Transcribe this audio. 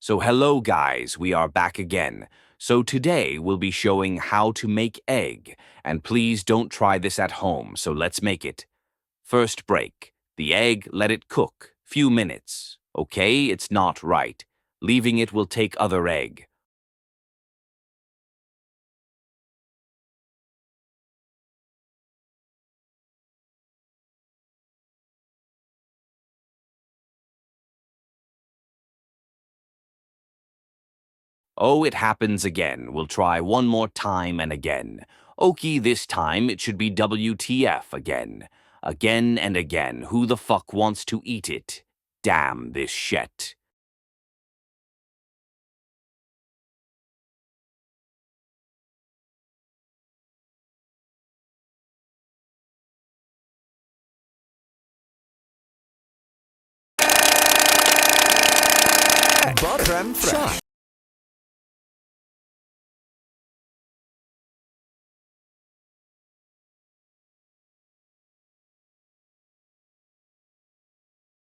So hello guys, we are back again. So today we'll be showing how to make egg. And please don't try this at home, so let's make it. First break. The egg, let it cook. Few minutes. Okay, it's not right. Leaving it will take other egg. Oh, it happens again. We'll try one more time and again. Okay, this time it should be WTF again. Again and again. Who the fuck wants to eat it? Damn this shit. Butter and fresh.